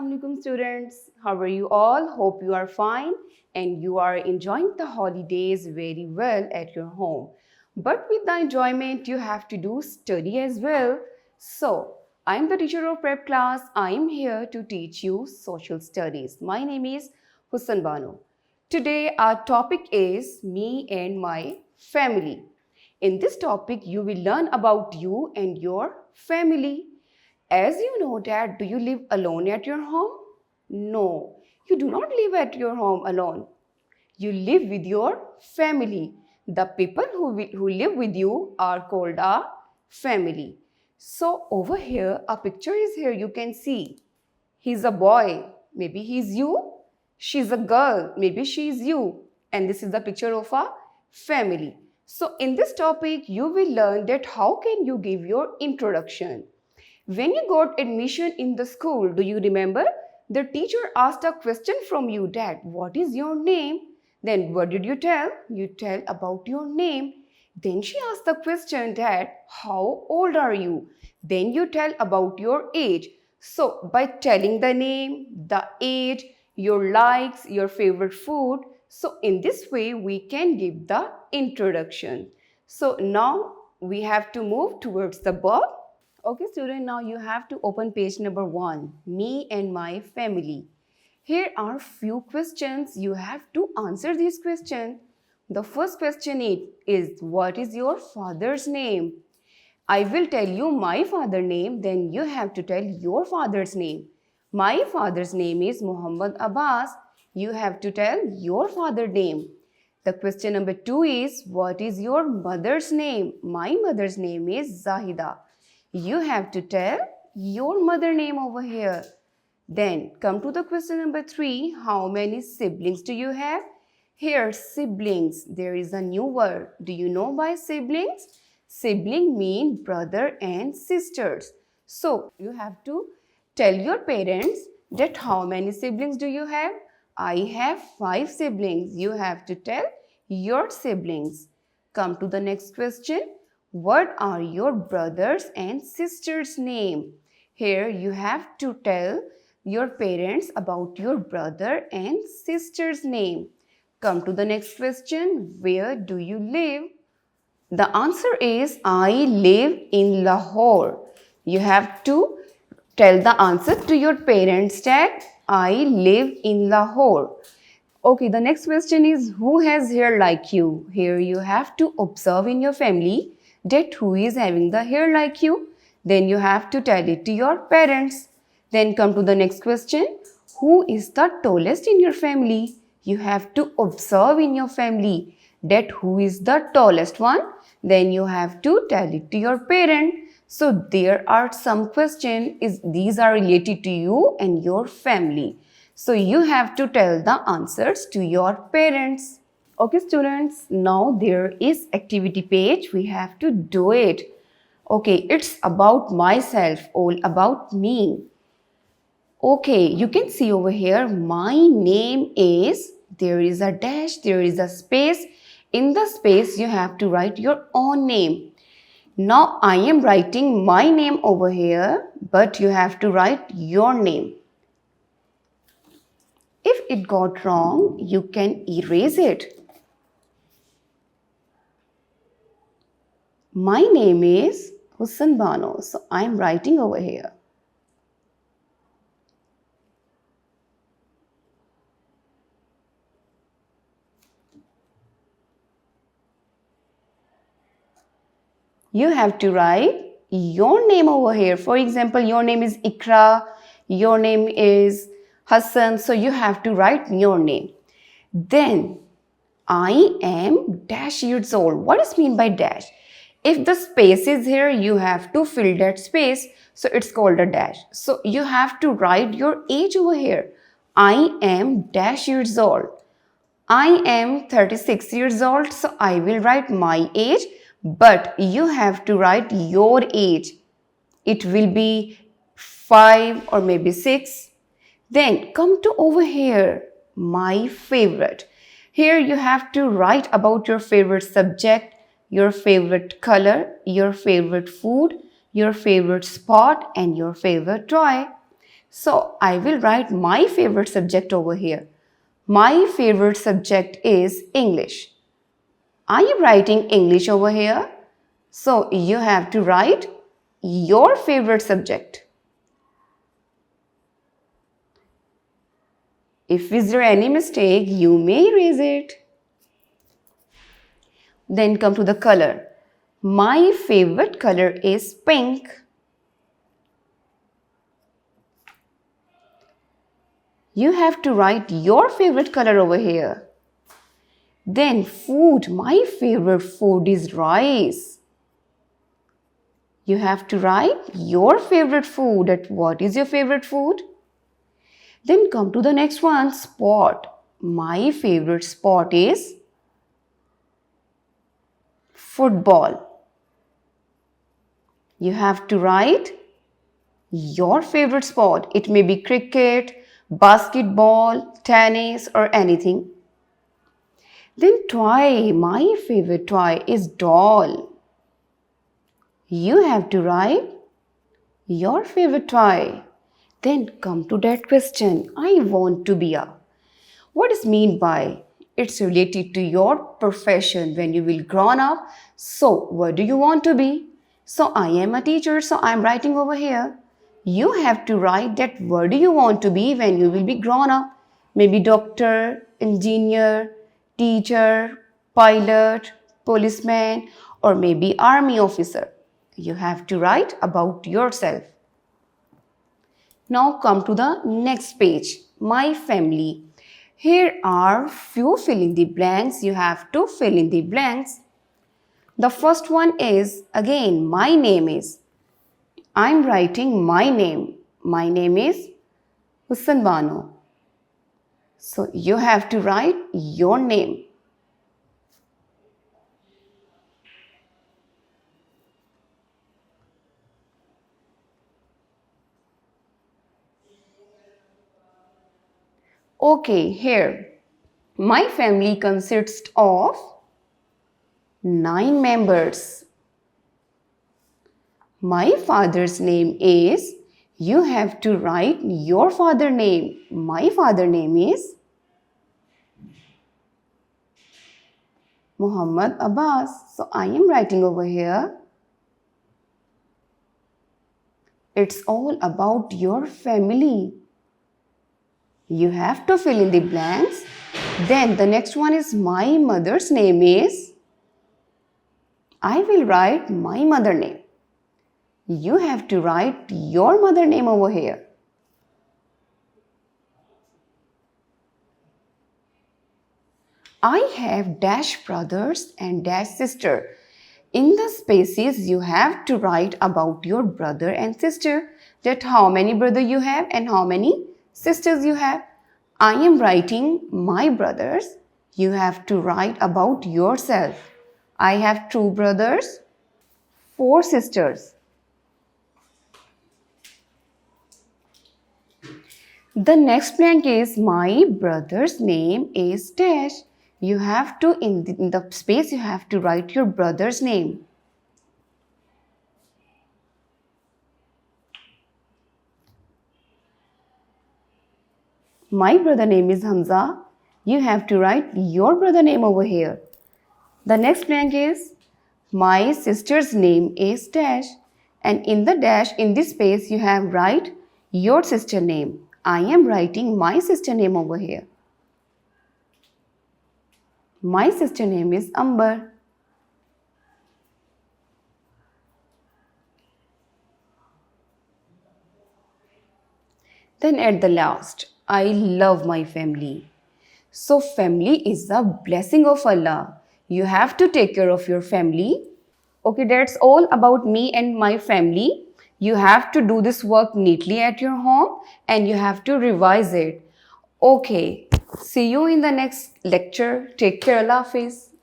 Assalamu alaikum students. How are you all? Hope you are fine and you are enjoying the holidays very well at your home. But with the enjoyment, you have to do study as well. So, I am the teacher of prep class. I am here to teach you social studies. My name is Hussan Banu. Today, our topic is me and my family. In this topic, you will learn about you and your family. As you know that, do you live alone at your home? No, you do not live at your home alone. You live with your family. The people who live with you are called a family. So over here, a picture is here. You can see he's a boy. Maybe he's you. She's a girl. Maybe she's you. And this is the picture of a family. So in this topic, you will learn that how can you give your introduction. When you got admission in the school, do you remember? The teacher asked a question from you that what is your name? Then what did you tell? You tell about your name. Then she asked the question that how old are you? Then you tell about your age. So by telling the name, the age, your likes, your favorite food, so in this way we can give the introduction. So now we have to move towards the book. Okay, student, now you have to open page number 1, me and my family. Here are few questions. You have to answer these questions. The first question is what is your father's name? I will tell you my father's name, then you have to tell your father's name. My father's name is Muhammad Abbas. You have to tell your father's name. The question number 2 is what is your mother's name? My mother's name is Zahida. You have to tell your mother name over here. Then come to the question number 3. How many siblings do you have? Here, siblings. There is a new word. Do you know by siblings? Sibling mean brother and sisters. So you have to tell your parents that how many siblings do you have? I have 5 siblings. You have to tell your siblings. Come to the next question. What are your brothers and sisters' name? Here you have to tell your parents about your brother and sister's name. Come to the next question. Where do you live? The answer is I live in Lahore. You have to tell the answer to your parents that I live in Lahore. Okay, the next question is who has hair like you? Here you have to observe in your family that who is having the hair like you. Then you have to tell it to your parents. Then come to the next question. Who is the tallest in your family? You have to observe in your family that who is the tallest one. Then you have to tell it to your parent. So there are some questions. These are related to you and your family. So you have to tell the answers to your parents. Okay students, now there is activity page. We have to do it. Okay, it's about myself, all about me. Okay, you can see over here, my name is, there is a dash, there is a space. In the space, you have to write your own name. Now, I am writing my name over here, but you have to write your name. If it got wrong, you can erase it. My name is Hussan Banu, so I am writing over here. You have to write your name over here. For example, your name is Ikra, your name is Hassan, so you have to write your name. Then, I am dash years old. What is mean by dash? If the space is here, you have to fill that space. So it's called a dash. So you have to write your age over here. I am dash years old. I am 36 years old. So I will write my age. But you have to write your age. It will be 5 or maybe 6. Then come to over here. My favorite. Here you have to write about your favorite subject, your favorite color, your favorite food, your favorite sport and your favorite toy. So I will write my favorite subject over here. My favorite subject is English. Are you writing English over here? So you have to write your favorite subject. If is there any mistake, you may erase it. Then come to the color. My favorite color is pink. You have to write your favorite color over here. Then food. My favorite food is rice. You have to write your favorite food. What is your favorite food? Then come to the next one, sport. My favorite sport is football. You have to write your favorite sport. It may be cricket, basketball, tennis, or anything. Then toy. My favorite toy is doll. You have to write your favorite toy. Then come to that question. I want to be a. What is mean by? It's related to your profession when you will grown up. So what do you want to be? So I am a teacher, so I am writing over here. You have to write that what do you want to be when you will be grown up? Maybe doctor, engineer, teacher, pilot, policeman, or maybe army officer. You have to write about yourself. Now come to the next page, my family. Here are few fill in the blanks. You have to fill in the blanks. The first one is, again, my name is. I'm writing my name. My name is Hussan Banu. So you have to write your name. Okay, here. My family consists of 9 members. My father's name is, you have to write your father name. My father name is Muhammad Abbas. So I am writing over here. It's all about your family. You have to fill in the blanks. Then the next one is my mother's name is. I will write my mother name. You have to write your mother name over here. I have dash brothers and dash sister. In the spaces, you have to write about your brother and sister, that how many brother you have and how many sisters you have. I am writing my brothers. You have to write about yourself. I have 2 brothers, 4 sisters. The next blank is my brother's name is dash. You have to, in the space, you have to write your brother's name. My brother name is Hamza. You have to write your brother name over here. The next blank is my sister's name is dash. And in the dash, in this space, you have write your sister name. I am writing my sister name over here. My sister name is Amber. Then at the last, I love my family. So family is a blessing of Allah. You have to take care of your family. Okay, that's all about me and my family. You have to do this work neatly at your home and you have to revise it. Okay, see you in the next lecture. Take care, Allah Hafiz.